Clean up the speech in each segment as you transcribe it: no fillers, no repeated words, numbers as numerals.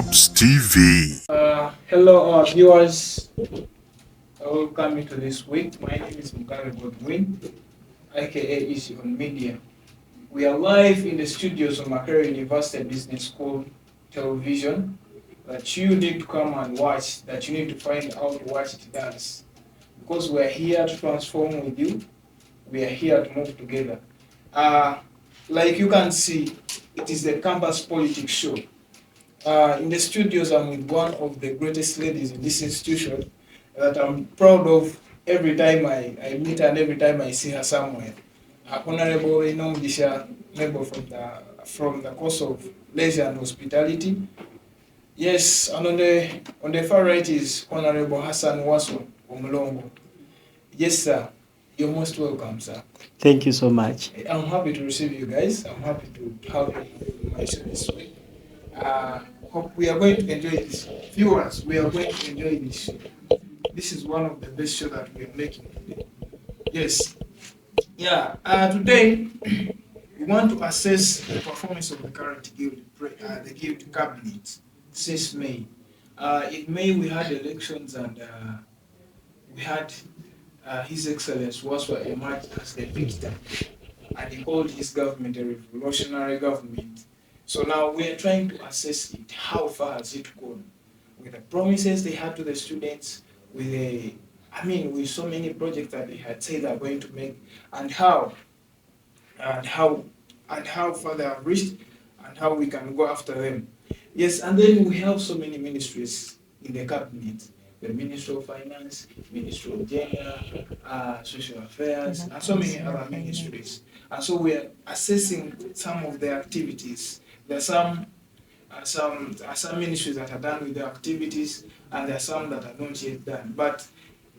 MUBS TV. Hello, viewers. Welcome to this week. My name is Mugabe Godwin, aka Easy on Media. We are live in the studios of Makerere University Business School television that you need to come and watch, that you need to find out what it does. Because we are here to transform with you. We are here to move together. Like you can see, it is the campus politics show. In the studios, I'm with one of the greatest ladies in this institution that I'm proud of every time I meet and every time I see her somewhere. Honorable Disha, member from the course of leisure and hospitality. Yes, and on the far right is Honorable Hassan Waswa Omolongo. Yes, sir. You're most welcome, sir. Thank you so much. I'm happy to receive you guys. I'm happy to have you in my show this week. Hope we are going to enjoy this. Viewers, we are going to enjoy this show. This is one of the best shows that we are making today. Yes. Yeah. Today, we want to assess the performance of the current the Guild cabinet since May. In May, we had elections and we had His Excellency Waswa emerged as the victor, and he called his government a revolutionary government. So now we are trying to assess it. How far has it gone? With the promises they had to the students, with so many projects that they had said they're going to make, and how far they have reached, and how we can go after them. Yes, and then we have so many ministries in the cabinet. The Ministry of Finance, Ministry of Gender, Social Affairs, and so many other ministries. And so we are assessing some of their activities. There are some ministries that are done with their activities, and there are some that are not yet done. But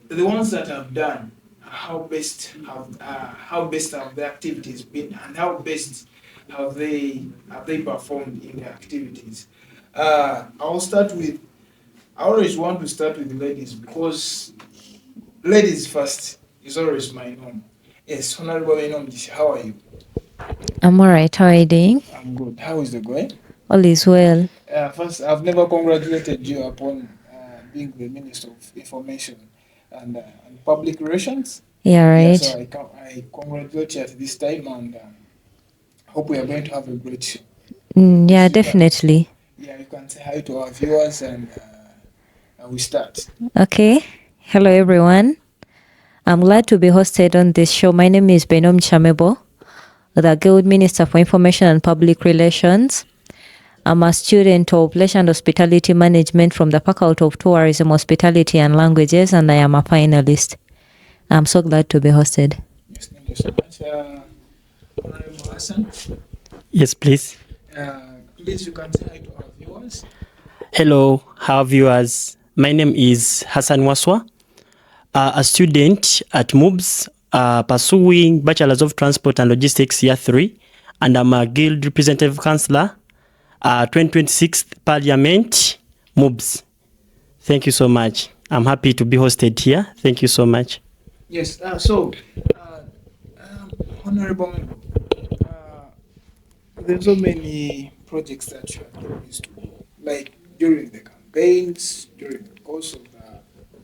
the ones that have done, how best have their activities been, and how best have they performed in their activities? I always want to start with the ladies because ladies first is always my norm. Yes, Honorable Enom, how are you? I'm alright. How are you doing? I'm good. How is the going? All is well. First, I've never congratulated you upon being the Minister of Information and Public Relations. Yeah, right. So I congratulate you at this time and hope we are going to have a great show. Yeah, definitely. Yeah, you can say hi to our viewers and we start. Okay. Hello, everyone. I'm glad to be hosted on this show. My name is Benom Chamebo, the Guild Minister for Information and Public Relations. I'm a student of Leisure and Hospitality Management from the Faculty of Tourism, Hospitality and Languages, and I am a finalist. I'm so glad to be hosted. Yes, thank you so much. Honorable Hassan. Yes, please. Please, you can say hi to our viewers. Hello, our viewers. My name is Hassan Waswa, a student at MUBS, pursuing Bachelor's of Transport and Logistics Year 3, and I'm a Guild Representative Councillor, 2026 Parliament, MUBS. Thank you so much. I'm happy to be hosted here. Thank you so much. Yes, Honorable Member, there's so many projects that you have promised to do, like during the campaigns, during the course of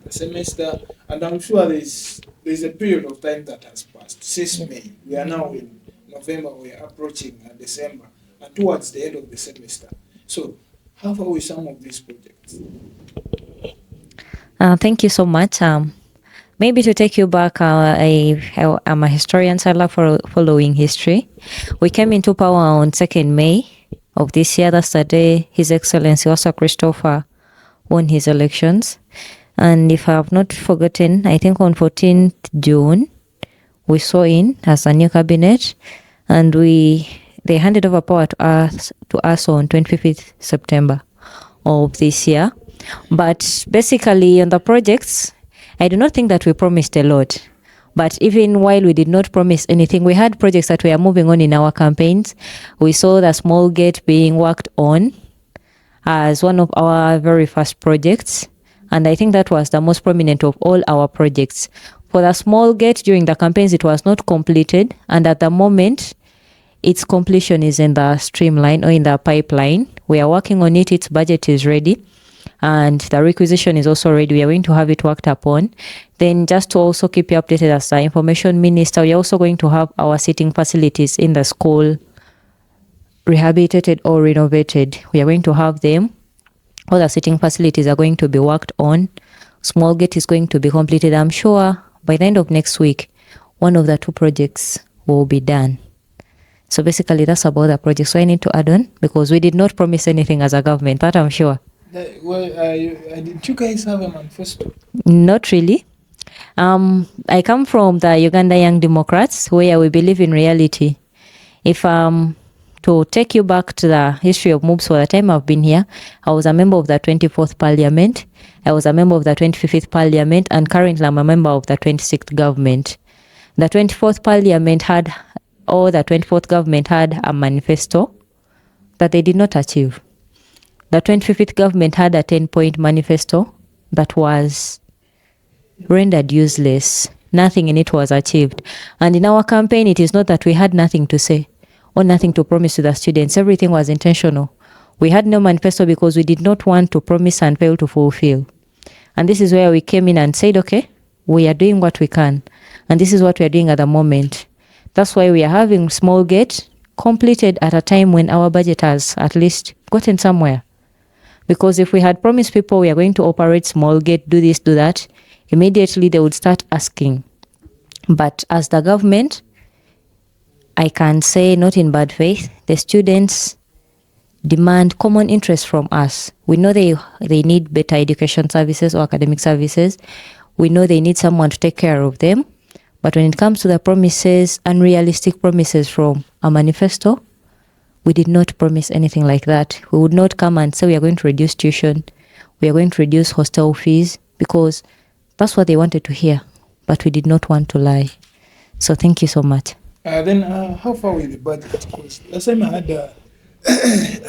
the semester, and I'm sure there's a period of time that has passed since May. We are now in November, we are approaching December, and towards the end of the semester. So, how far with some of these projects? Thank you so much. Maybe to take you back, I'm a historian, so I love following history. We came into power on 2nd May of this year. That's the day His Excellency Waswa Christopher won his elections. And if I have not forgotten, I think on 14th June, we saw in as a new cabinet, and they handed over power to us on 25th September of this year. But basically on the projects, I do not think that we promised a lot. But even while we did not promise anything, we had projects that we are moving on in our campaigns. We saw the small gate being worked on as one of our very first projects. And I think that was the most prominent of all our projects. For the small gate during the campaigns, it was not completed. And at the moment, its completion is in the streamline or in the pipeline. We are working on it. Its budget is ready. And the requisition is also ready. We are going to have it worked upon. Then just to also keep you updated as the Information Minister, we are also going to have our sitting facilities in the school rehabilitated or renovated. We are going to have them. All the sitting facilities are going to be worked on. Small gate is going to be completed. I'm sure by the end of next week, one of the two projects will be done. So basically that's about the project. So I need to add on because we did not promise anything as a government, that I'm sure. Did you guys have a manifesto? Not really. I come from the Uganda Young Democrats, where we believe in reality. If to take you back to the history of MUBS for the time I've been here, I was a member of the 24th Parliament, I was a member of the 25th Parliament, and currently I'm a member of the 26th government. The 24th Parliament had, or the 24th government had a manifesto that they did not achieve. The 25th government had a 10-point manifesto that was rendered useless. Nothing in it was achieved. And in our campaign, it is not that we had nothing to say or nothing to promise to the students. Everything was intentional. We had no manifesto because we did not want to promise and fail to fulfill. And this is where we came in and said, okay, we are doing what we can. And this is what we are doing at the moment. That's why we are having small gate completed at a time when our budget has at least gotten somewhere. Because if we had promised people we are going to operate small gate, do this, do that, immediately they would start asking. But as the government, I can say, not in bad faith, the students demand common interest from us. We know they need better education services or academic services. We know they need someone to take care of them. But when it comes to the promises, unrealistic promises from a manifesto, we did not promise anything like that. We would not come and say we are going to reduce tuition, we are going to reduce hostel fees, because that's what they wanted to hear. But we did not want to lie. So thank you so much. Then how far with the budget? Because last time I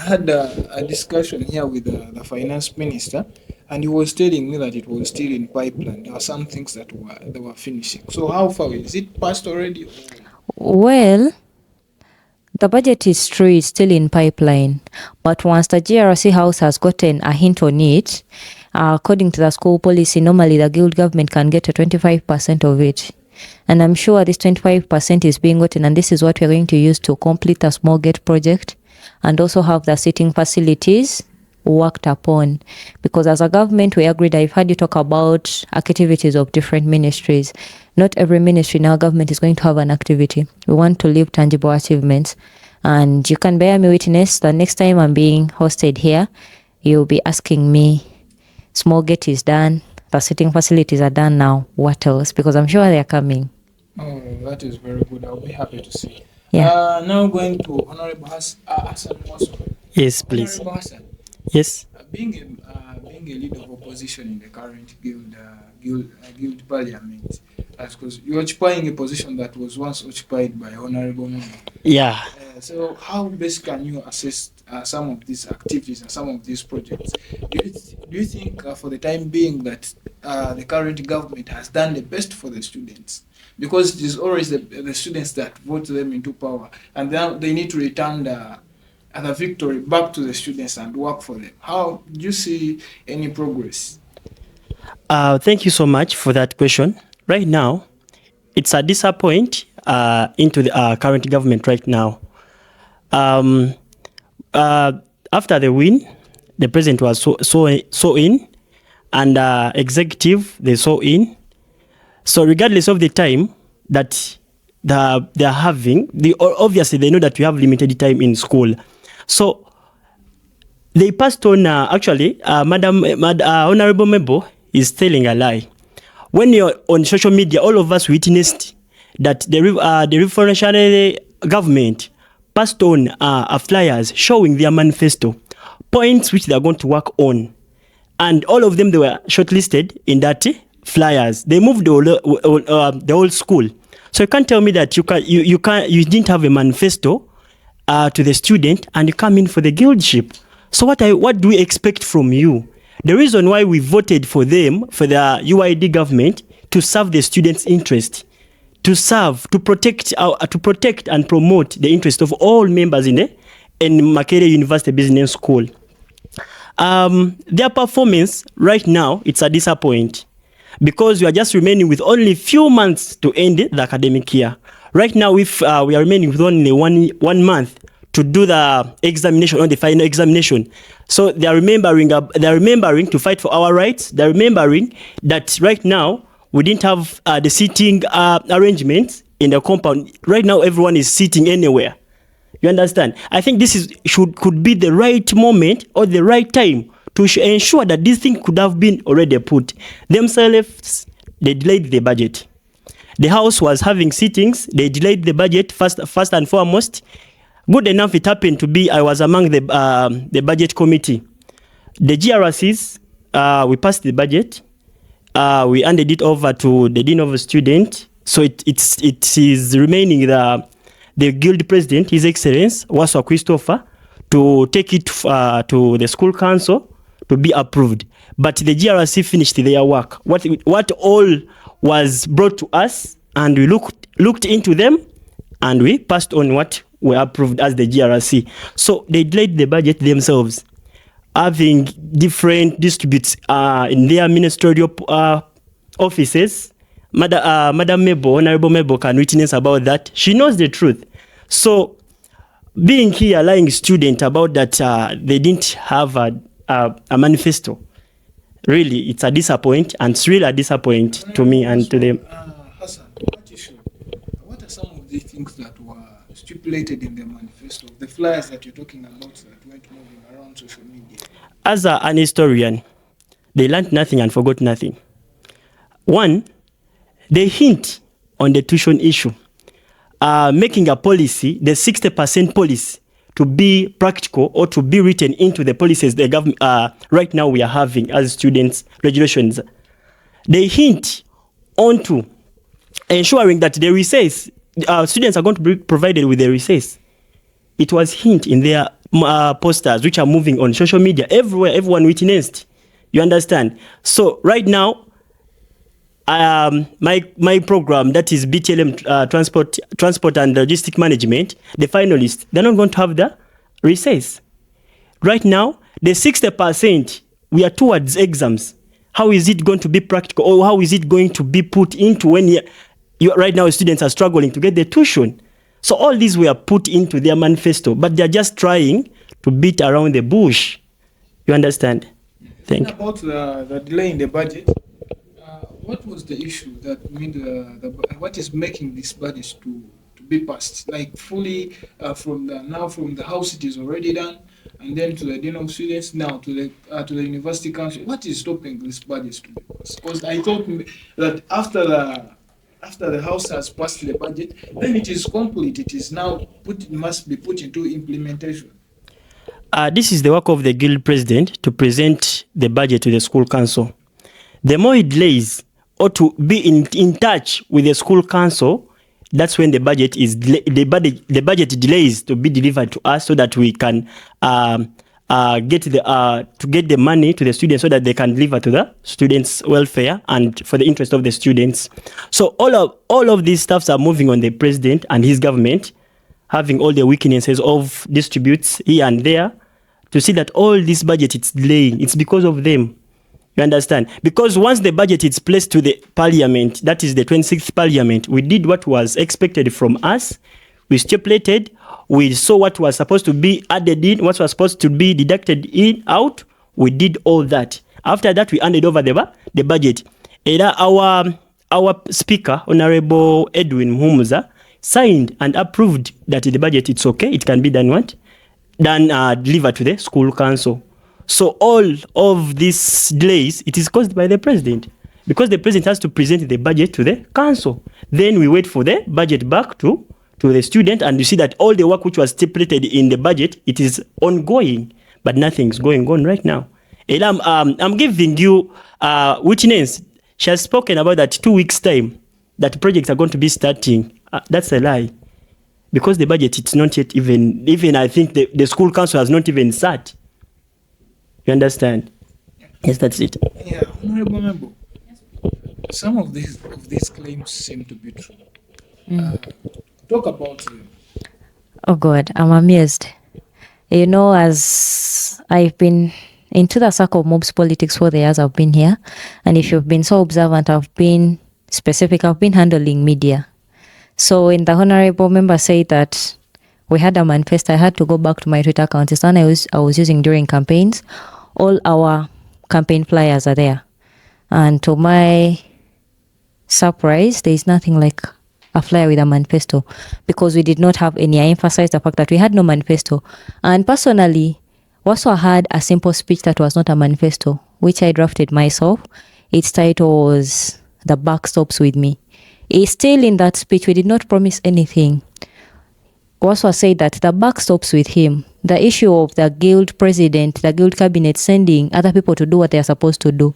had a discussion here with the finance minister, and he was telling me that it was still in pipeline. There were some things that they were finishing. So how far is it passed already? Well, the budget is true, it's still in pipeline. But once the GRC House has gotten a hint on it, according to the school policy, normally the guild government can get a 25% of it. And I'm sure this 25% is being gotten, and this is what we're going to use to complete the small gate project and also have the sitting facilities worked upon. Because as a government, we agreed, I've heard you talk about activities of different ministries. Not every ministry in our government is going to have an activity. We want to leave tangible achievements. And you can bear me witness that next time I'm being hosted here, you'll be asking me, small gate is done, the sitting facilities are done now, what else? Because I'm sure they're coming. Oh, that is very good. I'll be happy to see. Yeah. Now going to Honorable Hassan Waswa. Yes, please. Honorable Hassan, Yes. being a leader of opposition in the current guild parliament, because you're occupying a position that was once occupied by honorable member. Yeah. So how best can you assess some of these activities and some of these projects? Do you think for the time being that the current government has done the best for the students? Because it is always the students that vote them into power, and then they need to return the victory back to the students and work for them. How do you see any progress? Thank you so much for that question. Right now, it's a disappoint into the current government right now. After the win, the president was so in, and executive they so in. So regardless of the time that they're having, obviously they know that we have limited time in school. So they passed on. Actually, Honorable Member is telling a lie. When you're on social media, all of us witnessed that the revolutionary government passed on flyers showing their manifesto, points which they are going to work on, and all of them, they were shortlisted in that flyers. They moved the whole school. So you can't tell me that you didn't have a manifesto to the student and you come in for the guildship. So what do we expect from you? The reason why we voted for them, for the UID government, to serve the students' interest, to protect and promote the interest of all members in and Makerere University Business School. Their performance right now, it's a disappointment because we are just remaining with only few months to end the academic year. Right now, if we are remaining with only one month to do the examination, or the final examination. So they are remembering to fight for our rights. They are remembering that right now we didn't have the seating arrangements in the compound. Right now, everyone is sitting anywhere. You understand? I think this could be the right moment or the right time to ensure that this thing could have been already put. Themselves, they delayed the budget. The House was having sittings. They delayed the budget first and foremost. Good enough, it happened to be I was among the budget committee. The GRCs, we passed the budget. We handed it over to the Dean of Students. So it is remaining the guild president, His Excellency Waswa Christopher, to take it to the school council to be approved. But the GRC finished their work. What all was brought to us, and we looked into them, and we passed on what were approved as the GRC. So they delayed the budget themselves, having different distributes in their ministerial offices. Madam Mebo, Honorable Mebo can witness about that. She knows the truth. So being here lying student about that they didn't have a manifesto, really it's a disappointment, and it's really a disappointment to me and to them. Hassan, what are some of the things that were stipulated in the manifesto, the flyers that you're talking about that went moving around social media? As an historian, they learned nothing and forgot nothing. One, they hint on the tuition issue, making a policy, the 60% policy, to be practical or to be written into the policies the government right now we are having as students regulations. They hint onto ensuring that the recess, students are going to be provided with the recess. It was hint in their posters which are moving on social media everywhere. Everyone witnessed. You understand? So right now, my program, that is BTLM transport and logistic management, the finalists, they're not going to have the recess. Right now, the 60%, we are towards exams. How is it going to be practical, or how is it going to be put into when right now students are struggling to get the tuition? So all these were put into their manifesto, but they're just trying to beat around the bush. You understand? Thank you. About the delay in the budget, what was the issue that made what is making this budget to be passed? Like fully from the House it is already done, and then to the Dean of Students, now to the University Council. What is stopping this budget to be passed? Because I thought that after the House has passed the budget, then it is complete. It is now must be put into implementation. This is the work of the guild president to present the budget to the school council. The more he delays, or to be in touch with the school council, that's when the budget budget delays to be delivered to us, so that we can get the money to the students, so that they can deliver to the students' welfare and for the interest of the students. So all of these stuffs are moving on the president and his government, having all the weaknesses of distributes here and there, to see that all this budget is delaying. It's because of them. You understand? Because once the budget is placed to the parliament, that is the 26th parliament, we did what was expected from us. We stipulated, we saw what was supposed to be added in, what was supposed to be deducted out. We did all that. After that, we handed over the budget. Our speaker, Honorable Edwin Mhumuza, signed and approved that the budget, it's okay, it can be done delivered to the school council. So all of these delays, it is caused by the president, because the president has to present the budget to the council. Then we wait for the budget back to the student, and you see that all the work which was stipulated in the budget, it is ongoing, but nothing's going on right now. And I'm giving you witness. She has spoken about that 2 weeks time, that projects are going to be starting. That's a lie, because the budget, it's not yet even I think the school council has not even sat. You understand? Yes, that's it. Yeah, Honorable Member, some of these claims seem to be true. Talk about Oh God, I'm amazed. You know, as I've been into the circle of MUBS politics for the years I've been here, and if you've been so observant, I've been specific, I've been handling media. So when the honorable member said that we had a manifesto, I had to go back to my Twitter account. It's one I was using during campaigns. All our campaign flyers are there. And to my surprise, there is nothing like a flyer with a manifesto, because we did not have any. I emphasized the fact that we had no manifesto. And personally, also had a simple speech that was not a manifesto, which I drafted myself. Its title was "The Buck Stops With Me." It's still in that speech, we did not promise anything. Also said that the buck stops with him. The issue of the guild president, the guild cabinet sending other people to do what they are supposed to do,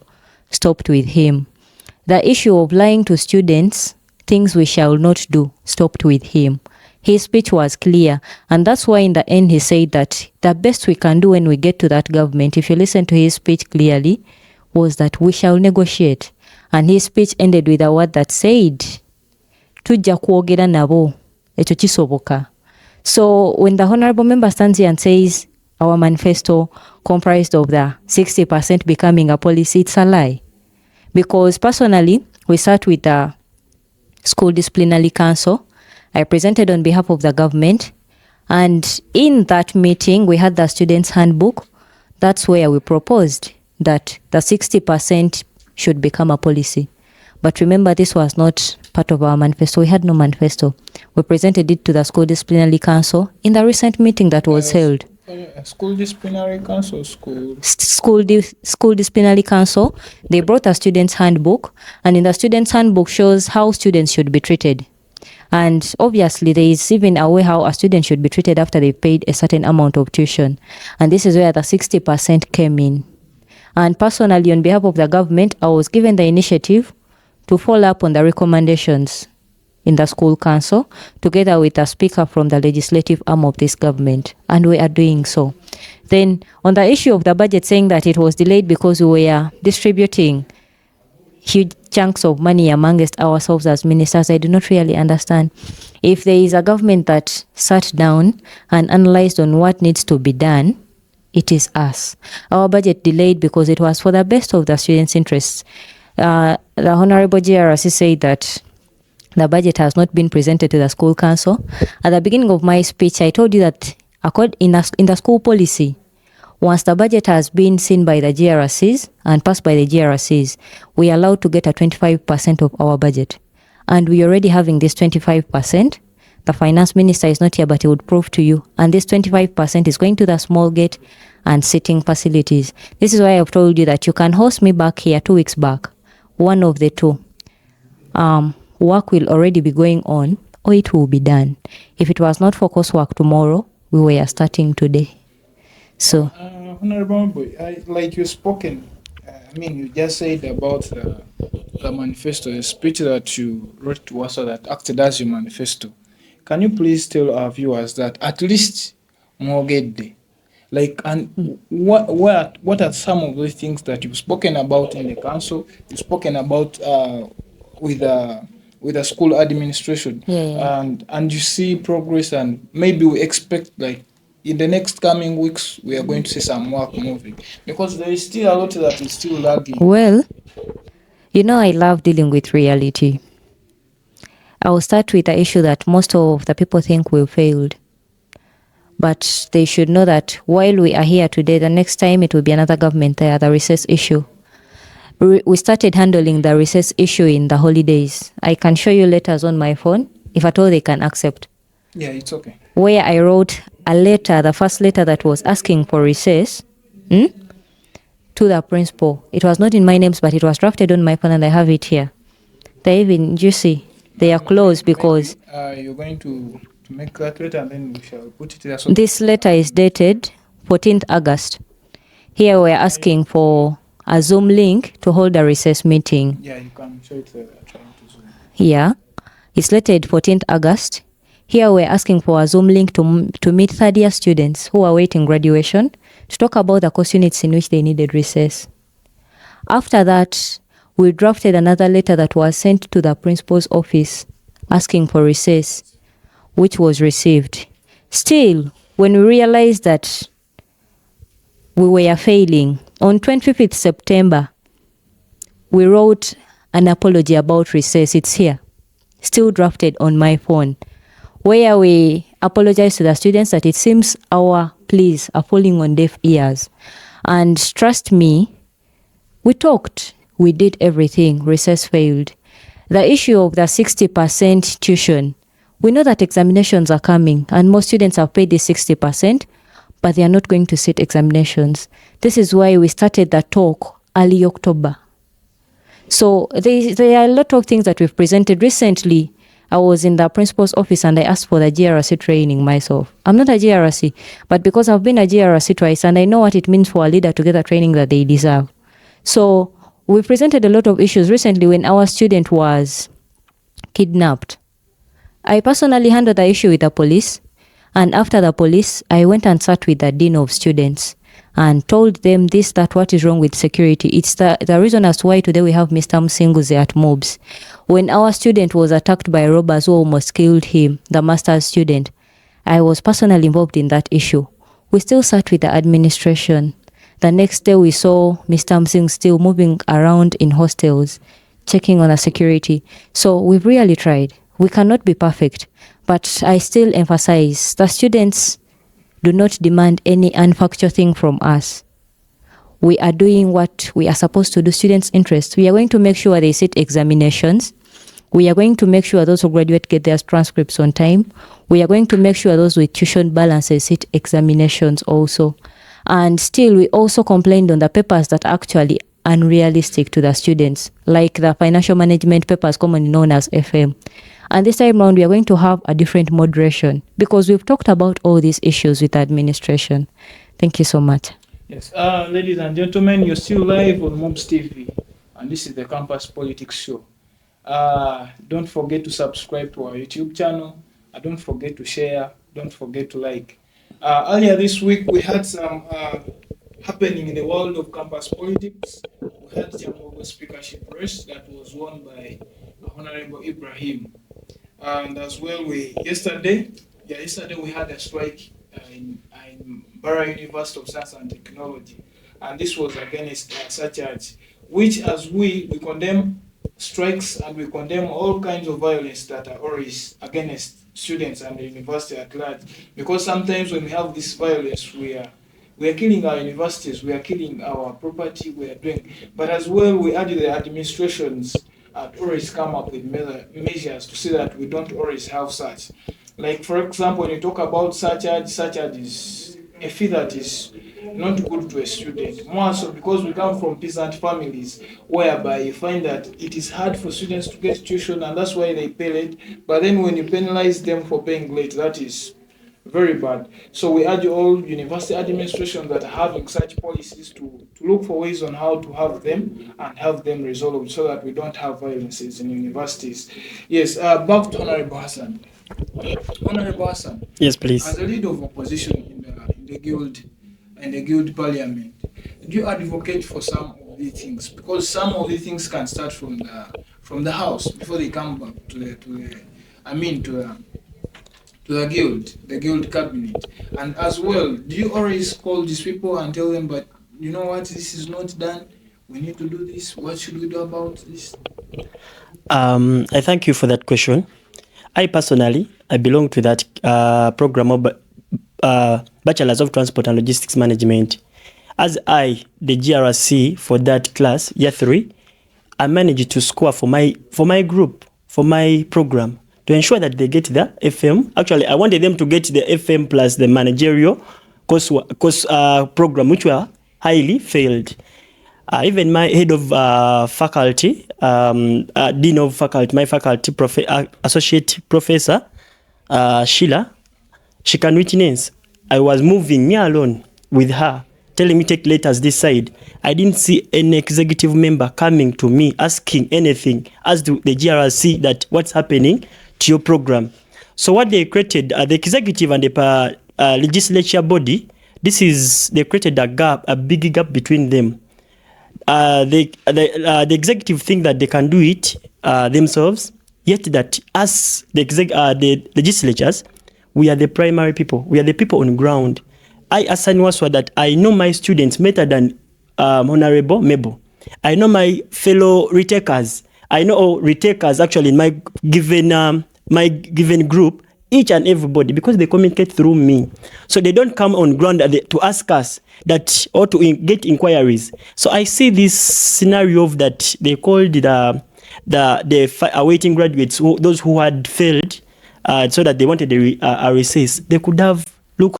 stopped with him. The issue of lying to students, things we shall not do, stopped with him. His speech was clear, and that's why in the end he said that the best we can do when we get to that government, if you listen to his speech clearly, was that we shall negotiate. And his speech ended with a word that said, tujja kwogera nabo, ekyo kisoboka. So when the honorable member stands here and says our manifesto comprised of the 60% becoming a policy, it's a lie. Because personally, we sat with the School Disciplinary Council. I presented on behalf of the government. And in that meeting, we had the students' handbook. That's where we proposed that the 60% should become a policy. But remember, this was not part of our manifesto. We had no manifesto. We presented it to the School Disciplinary Council in the recent meeting that was held. School Disciplinary Council, School Disciplinary Council, they brought a student's handbook, and in the student's handbook shows how students should be treated. And obviously, there is even a way how a student should be treated after they paid a certain amount of tuition. And this is where the 60% came in. And personally, on behalf of the government, I was given the initiative to follow up on the recommendations in the school council, together with a speaker from the legislative arm of this government, and we are doing so. Then, on the issue of the budget, saying that it was delayed because we were distributing huge chunks of money amongst ourselves as ministers, I do not really understand. If there is a government that sat down and analyzed on what needs to be done, it is us. Our budget delayed because it was for the best of the students' interests. The Honorable GRC said that the budget has not been presented to the school council. At the beginning of my speech, I told you that in the school policy, once the budget has been seen by the GRCs and passed by the GRCs, we are allowed to get a 25% of our budget. And we are already having this 25%. The finance minister is not here, but he would prove to you. And this 25% is going to the small gate and sitting facilities. This is why I've told you that you can host me back here 2 weeks back. One of the two. Work will already be going on, or it will be done. If it was not for coursework tomorrow, we were starting today. So, Honorable Boy, like you spoken, you just said about the manifesto, the speech that you wrote to us that acted as your manifesto. Can you please tell our viewers that at least more get there? What are some of those things that you've spoken about in the council, you've spoken about with the school administration, and you see progress, and maybe we expect in the next coming weeks we are going to see some work moving, because there is still a lot that is still lagging. Well, I love dealing with reality. I will start with the issue that most of the people think we failed. But they should know that while we are here today, the next time it will be another government there, the recess issue. We started handling the recess issue in the holidays. I can show you letters on my phone, if at all they can accept. Yeah, it's okay. Where I wrote a letter, the first letter that was asking for recess, to the principal. It was not in my names, but it was drafted on my phone, and I have it here. You see, they are closed because... you're going to make that letter, and then we shall put it there. So this letter is dated 14th August. Here we're asking for a Zoom link to hold a recess meeting. Yeah, you can show it there. Trying to Zoom. Yeah, it's dated 14th August. Here we're asking for a Zoom link to meet third-year students who are awaiting graduation to talk about the course units in which they needed recess. After that, we drafted another letter that was sent to the principal's office asking for recess, which was received. Still, when we realized that we were failing, on 25th September, we wrote an apology about recess. It's here, still drafted on my phone, where we apologize to the students that it seems our pleas are falling on deaf ears. And trust me, we talked, we did everything, recess failed. The issue of the 60% tuition, we know that examinations are coming and most students have paid the 60%, but they are not going to sit examinations. This is why we started the talk early October. So there are a lot of things that we've presented. Recently, I was in the principal's office and I asked for the GRC training myself. I'm not a GRC, but because I've been a GRC twice and I know what it means for a leader to get the training that they deserve. So we presented a lot of issues recently when our student was kidnapped. I personally handled the issue with the police, and after the police, I went and sat with the dean of students and told them that what is wrong with security. It's the reason as to why today we have Mr. Msinguze at MUBS. When our student was attacked by robbers who almost killed him, the master's student, I was personally involved in that issue. We still sat with the administration. The next day we saw Mr. Msing still moving around in hostels, checking on the security. So we've really tried. We cannot be perfect, but I still emphasize the students do not demand any unfactual thing from us. We are doing what we are supposed to do, students' interest. We are going to make sure they sit examinations. We are going to make sure those who graduate get their transcripts on time. We are going to make sure those with tuition balances sit examinations also. And still, we also complained on the papers that are actually unrealistic to the students, like the financial management papers commonly known as FM. And this time around, we are going to have a different moderation because we've talked about all these issues with administration. Thank you so much. Yes, ladies and gentlemen, you're still live on MUBS TV, and this is the Campus Politics Show. Don't forget to subscribe to our YouTube channel. Don't forget to share. Don't forget to like. Earlier this week, we had some happening in the world of campus politics. We had the speakership race that was won by Honorable Ibrahim. And as well, yesterday we had a strike in Bara University of Science and Technology, and this was against surcharge, which as we condemn strikes and we condemn all kinds of violence that are always against students and the university at large, because sometimes when we have this violence, we are killing our universities, we are killing our property, we are doing, but as well we urge the administrations always come up with measures to see that we don't always have such. Like, for example, when you talk about surcharge is a fee that is not good to a student. More so because we come from peasant families, whereby you find that it is hard for students to get tuition, and that's why they pay late. But then when you penalize them for paying late, that is very bad. So we urge all university administrations that are having such policies to look for ways on how to have them and have them resolved so that we don't have violences in universities. Yes, back to Honorable Hassan. Honorable Hassan. Yes, please. As a leader of opposition in the guild parliament, do you advocate for some of these things? Because some of these things can start from the house before they come back to the guild cabinet. And as well, do you always call these people and tell them, but you know what, this is not done, we need to do this, what should we do about this? I thank you for that question. I personally belong to that program of Bachelors of Transport and Logistics Management. As the GRC for that class, year 3, I managed to score for my group, for my program, to ensure that they get the FM. Actually, I wanted them to get the FM plus the managerial course program, which were highly failed. Even my head of faculty, dean of faculty, my faculty associate professor, Sheila, she can witness. I was moving me alone with her, telling me take letters this side. I didn't see any executive member coming to me asking anything as to the GRC that what's happening to your program. So what they created, the executive and the legislature body, they created a big gap between them. The executive think that they can do it themselves, yet that us, the legislatures, We are the primary people. We are the people on ground. I, Hassan Waswa, that I know my students better than Honorable Mebo. I know my fellow retakers. I know all retakers actually in my given group, each and everybody, because they communicate through me. So they don't come on ground to ask us that or to get inquiries. So I see this scenario of that they called the awaiting graduates, those who had failed, so that they wanted a recess. They could have looked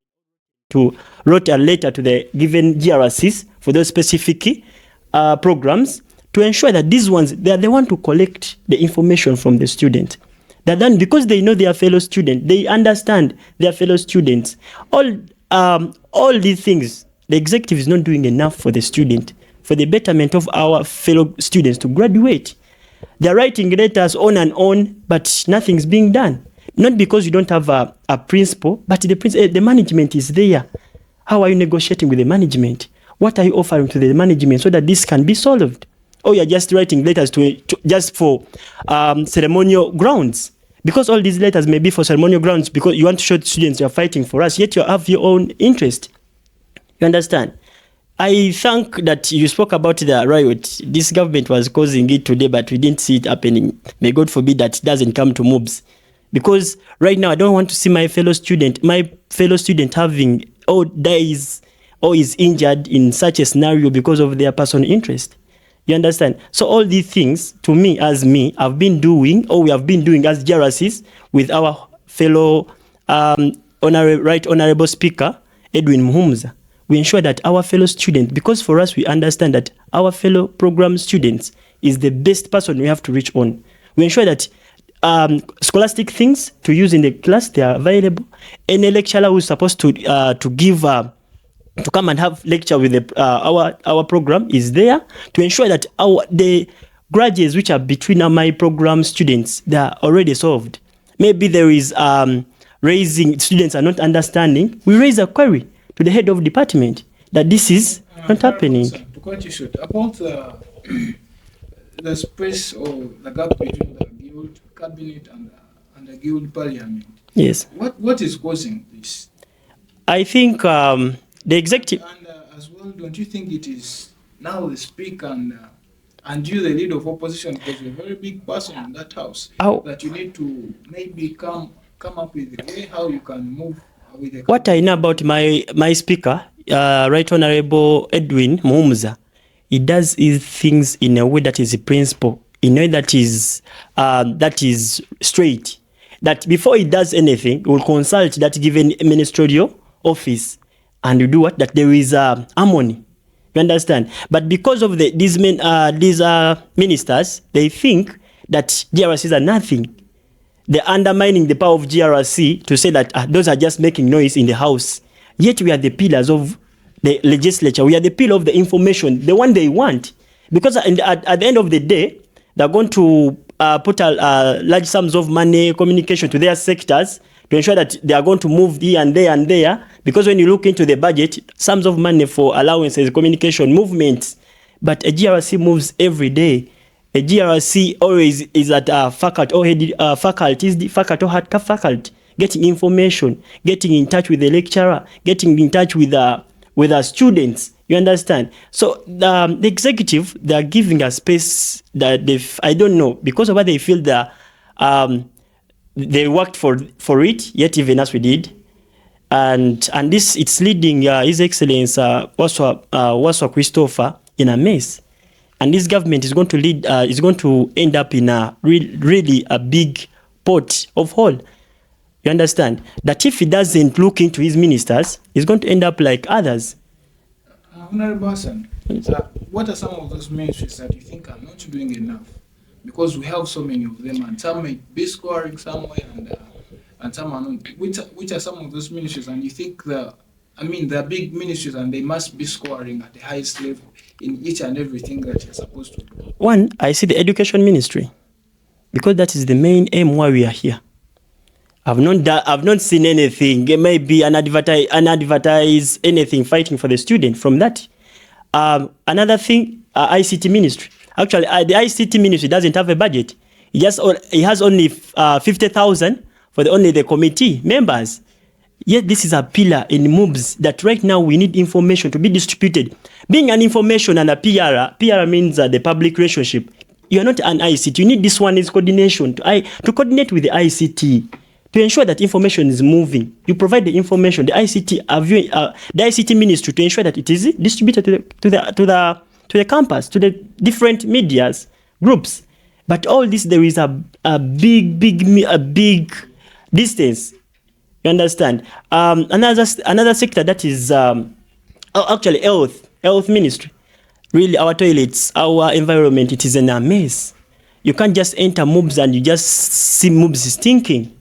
to wrote a letter to the given GRCs for those specific programs to ensure that these ones, they are the one to collect the information from the student. That then, because they know their fellow student, they understand their fellow students. All these things, the executive is not doing enough for the student, for the betterment of our fellow students to graduate. They're writing letters on and on, but nothing's being done. Not because you don't have a principal, but the management is there. How are you negotiating with the management? What are you offering to the management so that this can be solved? Or you're just writing letters just for ceremonial grounds? Because all these letters may be for ceremonial grounds because you want to show students you're fighting for us, yet you have your own interest. You understand? I think that you spoke about the riot. This government was causing it today, but we didn't see it happening. May God forbid that it doesn't come to MUBS. Because right now, I don't want to see my fellow student having dies or is injured in such a scenario because of their personal interest. You understand? So all these things, to me, I've been doing, or we have been doing as GRCs with our fellow Honorable Speaker, Edwin Muhumza. We ensure that our fellow students, because for us, we understand that our fellow program students is the best person we have to reach on. We ensure that scholastic things to use in the class, they are available. Any lecturer who is supposed to give to come and have lecture with our program is there to ensure that the grudges which are between my program students, they are already solved. Maybe there is raising, students are not understanding. We raise a query to the head of department that this is not happening. To cut you short, about the space or the gap between the guild cabinet and the guild parliament. Yes. What is causing this? I think the executive. And as well, don't you think it is now the speaker and you, the leader of opposition, because you're a very big person in that house, that you need to maybe come up with a way how you can move with the. What I know about my speaker, Right Honorable Edwin Muhumza, he does his things in a way that is a principle, in a way that is straight. That before he does anything, he will consult that given ministerial office and you do what? That there is harmony. You understand? But because of these ministers, they think that GRCs are nothing. They're undermining the power of GRC to say that those are just making noise in the house. Yet we are the pillars of the legislature. We are the pillar of the information, the one they want. Because at the end of the day, they're going to put large sums of money, communication to their sectors to ensure that they are going to move here and there and there. Because when you look into the budget, sums of money for allowances, communication, movements. But a GRC moves every day. A GRC always is at faculty faculty, getting information, getting in touch with the lecturer, getting in touch with our students. You understand? So the executive, they are giving a space that I don't know, because of what they feel that they worked for it, yet even as we did. And this, it's leading His Excellency Waswa Christopher in a mess. And this government is going to is going to end up in a really a big pot of hole. You understand? That if he doesn't look into his ministers, he's going to end up like others. Honorable Hassan, what are some of those ministries that you think are not doing enough? Because we have so many of them, and some may be scoring somewhere, and some are not. Which are some of those ministries? And you think they're big ministries, and they must be scoring at the highest level in each and everything that you're supposed to do. One, I see the education ministry, because that is the main aim why we are here. I've not seen anything. It may be an advertise anything fighting for the student from that. Another thing, ICT ministry. Actually, the ICT ministry doesn't have a budget. It has only 50,000 for only the committee members. Yet this is a pillar in MUBS that right now we need information to be distributed. Being an information and a PR means the public relationship. You are not an ICT. You need this one is coordination to coordinate with the ICT to ensure that information is moving. You provide the information, the ICT ministry, to ensure that it is distributed to the campus, to the different medias groups. But all this, there is a big distance. You understand? Another sector that is actually health ministry. Really, our toilets, our environment, it is in a mess. You can't just enter MUBS and you just see MUBS stinking.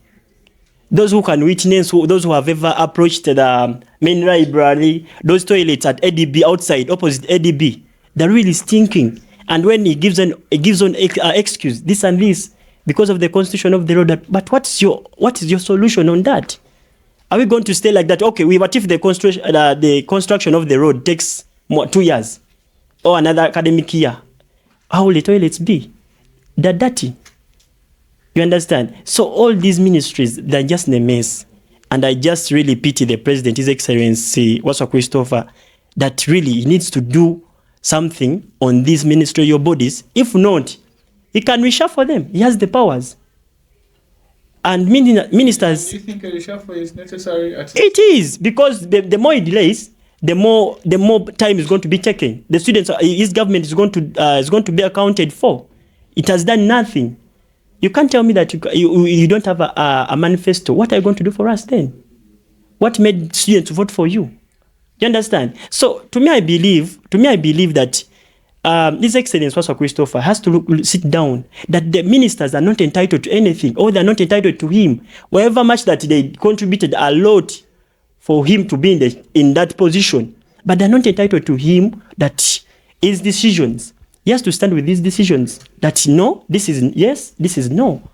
Those who can witness, those who have ever approached the main library, those toilets at ADB outside, opposite ADB, they're really stinking. And when he gives on excuse, this and this, because of the constitution of the road. But what is your solution on that? Are we going to stay like that? Okay, what if the construction of the road takes 2 years or another academic year? How will the toilets be? They're dirty. You understand? So all these ministries, they're just in a mess. And I just really pity the president, His Excellency Waswa Christopher, that really he needs to do something on these ministerial bodies. If not, he can reshuffle them. He has the powers. And ministers... Do you think a reshuffle is necessary? It is, because the more he delays, the more time is going to be taken. The students, his government is going to be accounted for. It has done nothing. You can't tell me that you don't have a manifesto. What are you going to do for us then? What made students vote for you? You understand? So to me, I believe that His Excellency Waswa Christopher has to sit down, that the ministers are not entitled to anything, or they're not entitled to him. However much that they contributed a lot for him to be in that position, but they're not entitled to him, that his decisions. He has to stand with these decisions, that no, this is yes, this is no.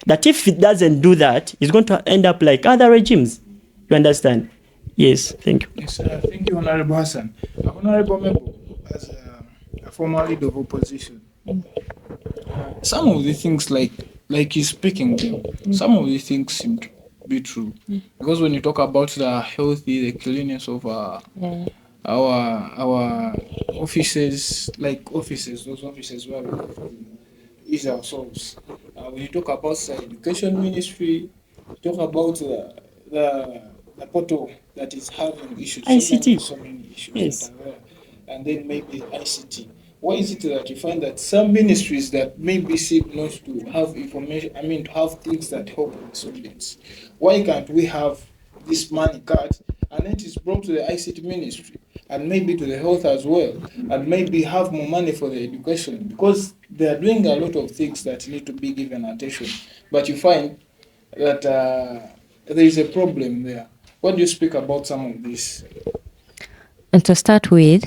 That if it doesn't do that, it's going to end up like other regimes. You understand? Yes, thank you. Yes, thank you, Honorable Hassan. Honorable Mebo, as a former leader of opposition, some of the things like you're speaking them, some of the things seem to be true. Because when you talk about the healthy, the cleanliness of our offices, those offices where we is ourselves. When you talk about the education ministry, talk about the portal that is having issues, ICT. so many issues, Yes. that are there. And then maybe ICT. Why is it that you find that some ministries that maybe seem not to have information, to have things that help the students? Why can't we have this money cut and it is brought to the ICT ministry and maybe to the health as well, and maybe have more money for the education? Because they are doing a lot of things that need to be given attention. But you find that there is a problem there. What do you speak about some of this? And to start with,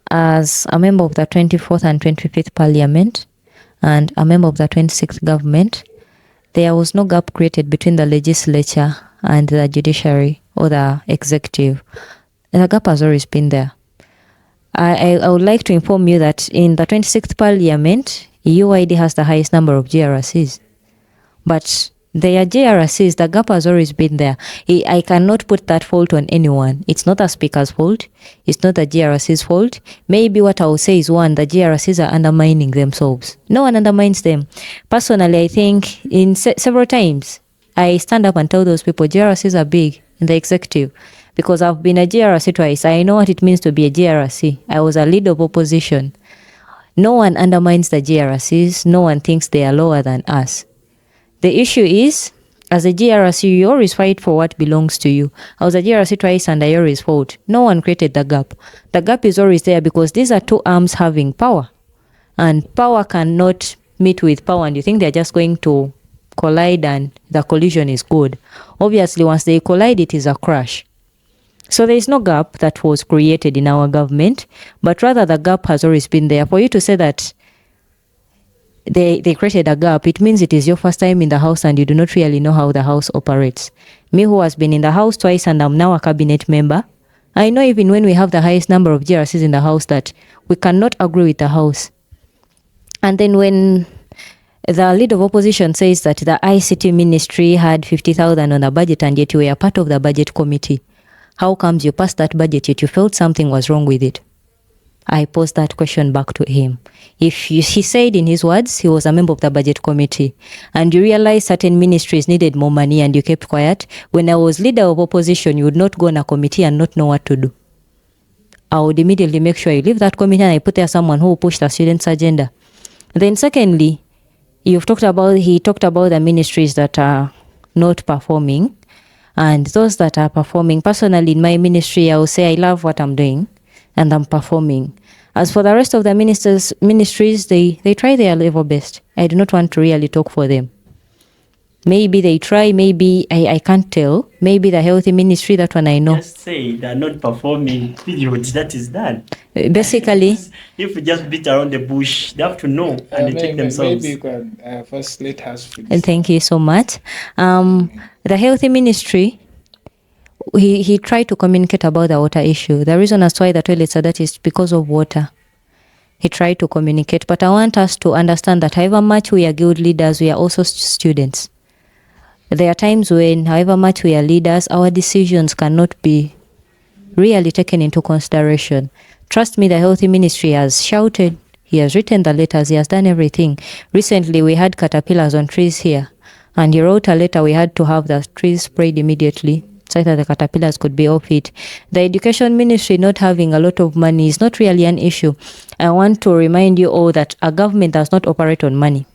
as a member of the 24th and 25th Parliament and a member of the 26th government, there was no gap created between the legislature and the judiciary or the executive. The gap has always been there. I would like to inform you that in the 26th Parliament, UID has the highest number of GRCs. But their GRCs, the gap has always been there. I cannot put that fault on anyone. It's not the speaker's fault. It's not the GRC's fault. Maybe what I will say is, one, the GRCs are undermining themselves. No one undermines them. Personally, I think in several times, I stand up and tell those people GRCs are big in the executive, because I've been a GRC twice. I know what it means to be a GRC. I was a leader of opposition. No one undermines the GRCs. No one thinks they are lower than us. The issue is, as a GRC, you always fight for what belongs to you. I was a GRC twice and I always fought. No one created the gap. The gap is always there because these are two arms having power. And power cannot meet with power, and you think they're just going to collide and the collision is good. Obviously, once they collide, it is a crash. So there is no gap that was created in our government, but rather the gap has always been there. For you to say that they created a gap, it means it is your first time in the house and you do not really know how the house operates. Me, who has been in the house twice and I'm now a cabinet member, I know even when we have the highest number of GRCs in the house that we cannot agree with the house. And then when The leader of opposition says that the ICT ministry had 50,000 on the budget and yet you were part of the budget committee. How comes you passed that budget yet you felt something was wrong with it? I posed that question back to him. He said in his words, he was a member of the budget committee and you realized certain ministries needed more money and you kept quiet. When I was leader of opposition, you would not go on a committee and not know what to do. I would immediately make sure you leave that committee and I put there someone who will push the students' agenda. Then secondly, he talked about the ministries that are not performing and those that are performing. Personally, in my ministry, I will say I love what I'm doing and I'm performing. As for the rest of the ministries, they try their level best. I do not want to really talk for them. Maybe they try, maybe I can't tell. Maybe the healthy ministry, that one I know. Just say they're not performing, period. That is done. Basically, if we just beat around the bush, they have to know and they take themselves. Maybe you can first let us finish. And thank you so much. The healthy ministry, he tried to communicate about the water issue. The reason as why the toilets are dirty is because of water. He tried to communicate, but I want us to understand that however much we are guild leaders, we are also students. There are times when, however much we are leaders, our decisions cannot be really taken into consideration. Trust me, the healthy ministry has shouted, he has written the letters, he has done everything. Recently, we had caterpillars on trees here, and he wrote a letter, we had to have the trees sprayed immediately so that the caterpillars could be off it. The education ministry not having a lot of money is not really an issue. I want to remind you all that a government does not operate on money.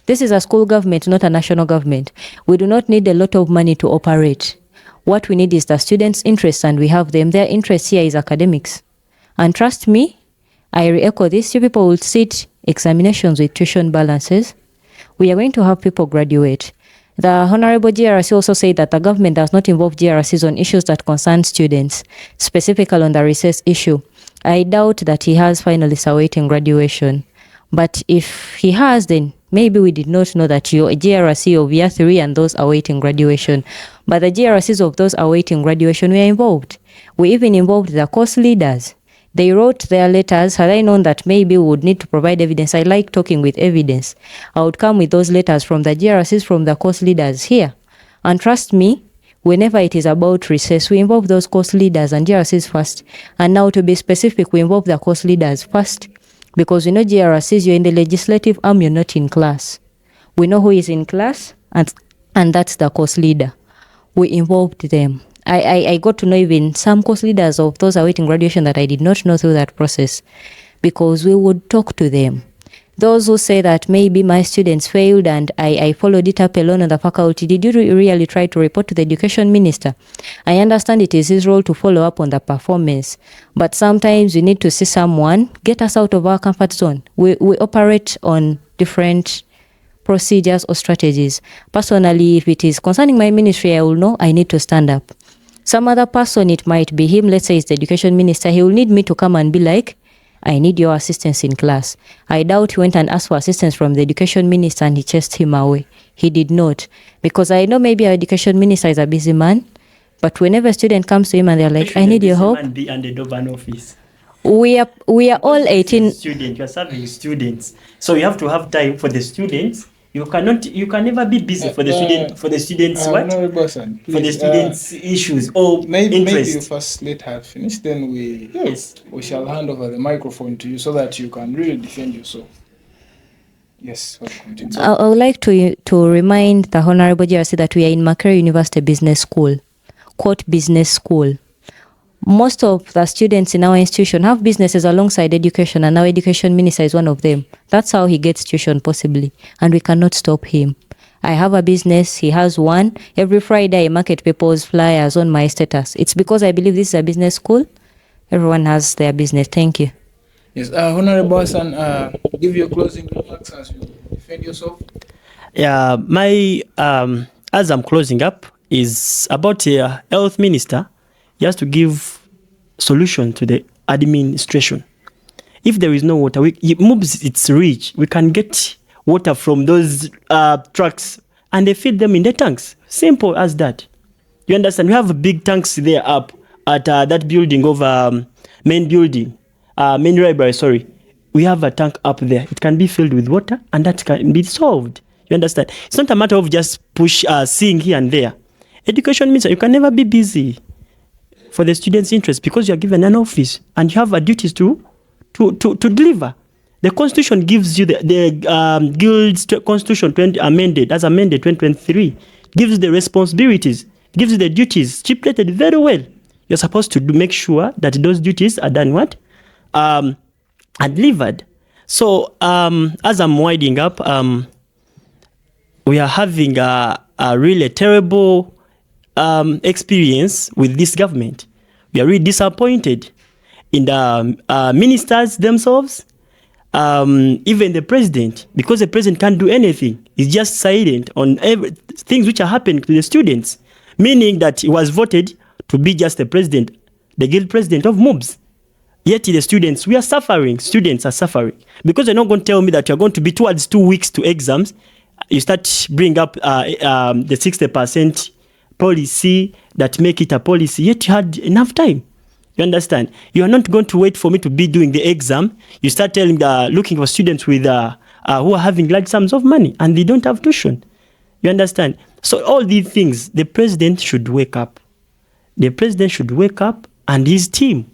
This is a school government, not a national government. We do not need a lot of money to operate. What we need is the students' interests, and we have them. Their interest here is academics. And trust me, I re-echo this, you people will sit examinations with tuition balances. We are going to have people graduate. The Honorable GRC also said that the government does not involve GRCs on issues that concern students, specifically on the recess issue. I doubt that he has finalists awaiting graduation. But if he has, then maybe we did not know that you're a GRC of year 3 and those awaiting graduation. But the GRCs of those awaiting graduation were involved. We even involved the course leaders. They wrote their letters. Had I known that maybe we would need to provide evidence, I like talking with evidence. I would come with those letters from the GRCs, from the course leaders here. And trust me, whenever it is about recess, we involve those course leaders and GRCs first. And now to be specific, we involve the course leaders first. Because we know GRCs, you're in the legislative arm, you're not in class. We know who is in class, and that's the course leader. We involved them. I got to know even some course leaders of those awaiting graduation that I did not know through that process, because we would talk to them. Those who say that maybe my students failed and I followed it up alone on the faculty, did you really try to report to the education minister? I understand it is his role to follow up on the performance, but sometimes we need to see someone get us out of our comfort zone. We operate on different procedures or strategies. Personally, if it is concerning my ministry, I will know I need to stand up. Some other person, it might be him, let's say it's the education minister, he will need me to come and be like, I need your assistance in class. I doubt he went and asked for assistance from the education minister and he chased him away. He did not. Because I know maybe our education minister is a busy man, but whenever a student comes to him and they're like, I need your help. Be under the office. We are all 18. Student, you are serving students. So you have to have time for the students. You can never be busy for the students what? No, Bosan, please, for the students' issues or maybe interest. you first let her finish, then we shall hand over the microphone to you so that you can really defend yourself. Yes, continue. I would like to remind the Honorable GRC that we are in Makerere University Business School, quote business school. Most of the students in our institution have businesses alongside education, and our education minister is one of them. That's how he gets tuition possibly, and we cannot stop him. I have a business, he has one. Every Friday I market people's flyers on my status. It's because I believe this is a business school. Everyone has their business. Thank you. Yes, Honorable Hassan, give your closing remarks as you defend yourself. Yeah, my as I'm closing up is about a health minister. He has to give solution to the administration. If there is no water, MUBS, it's rich. We can get water from those trucks and they feed them in the tanks. Simple as that. You understand? We have big tanks there up at that building of main library, sorry. we have a tank up there. It can be filled with water and that can be solved. You understand? It's not a matter of just seeing here and there. Education means you can never be busy for the students' interest because you are given an office and you have a duties to deliver. The Constitution gives you the Guild's Constitution amended 2023, gives you the responsibilities, gives you the duties, stipulated very well. You're supposed to make sure that those duties are done are delivered. So as I'm winding up, we are having a really terrible experience with this government. We are really disappointed in the ministers themselves, even the president, because the president can't do anything. He's just silent on things which are happening to the students, meaning that he was voted to be just the president, the guild president of MUBS. Yet the students, we are suffering. Students are suffering because they're not going to tell me that you're going to be towards 2 weeks to exams. You start bring up the 60% policy that make it a policy. Yet you had enough time. You understand? You are not going to wait for me to be doing the exam. You start looking for students with who are having large sums of money and they don't have tuition. You understand? So all these things, the president should wake up. The president should wake up and his team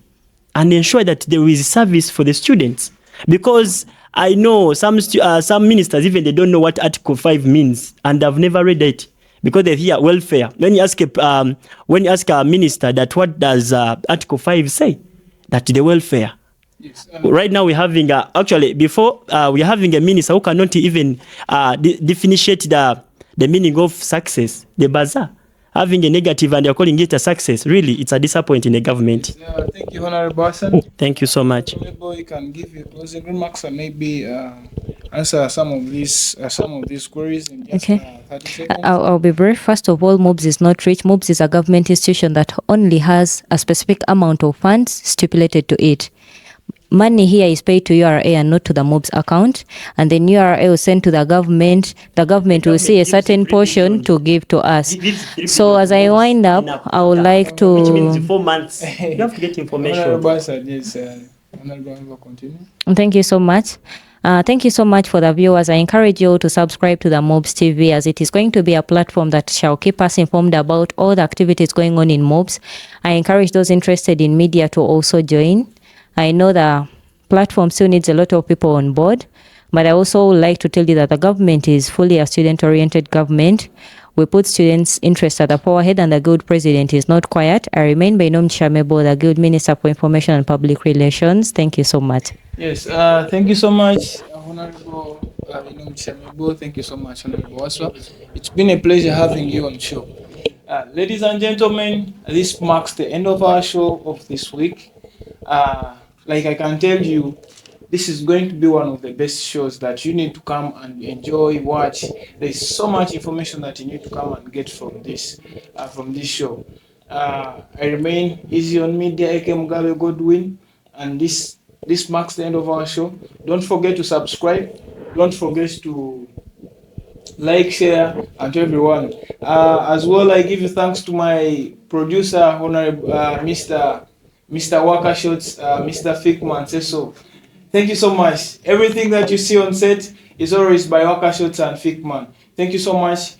and ensure that there is service for the students. Because I know some ministers, even they don't know what Article 5 means and they've never read it because they hear welfare. When you ask a minister that what does Article 5 say, that the welfare. Yes, right now we're having we're having a minister who cannot even differentiate the meaning of success, the bazaar. Having a negative and they're calling it a success. Really, it's a disappointing in the government. Thank you, Honorable Hassan. Thank you so much. You can give your closing remarks and maybe answer some of these queries in just 30 seconds. I'll be brief. First of all, MUBS is not rich. MUBS is a government institution that only has a specific amount of funds stipulated to it. Money here is paid to URA and not to the MUBS account, and then URA will send to the government. The government will see a certain portion to give to us. So as I wind up, I would like to... Which means 4 months. You have to get information. Continue. Thank you so much. Thank you so much for the viewers. I encourage you to subscribe to the MUBS TV, as it is going to be a platform that shall keep us informed about all the activities going on in MUBS. I encourage those interested in media to also join. I know the platform still needs a lot of people on board, but I also would like to tell you that the government is fully a student-oriented government. We put students' interest at the powerhead, and the Guild President is not quiet. I remain Bainom Chamebo, the Guild Minister for Information and Public Relations. Thank you so much. Yes, thank you so much, Honorable Bainom Chamebo. Thank you so much, Honorable Waswa. It's been a pleasure having you on the show. Ladies and gentlemen, this marks the end of our show of this week. Like I can tell you, this is going to be one of the best shows that you need to come and enjoy, watch. There's so much information that you need to come and get from this show. I remain Easy on Media, aka Mugabe Godwin, and this marks the end of our show. Don't forget to subscribe. Don't forget to like, share, and to everyone. As well, I give you thanks to my producer, Honorable Mr. Wakashots, Mr. Fikman Seso. Thank you so much. Everything that you see on set is always by Wakashots and Fikman. Thank you so much.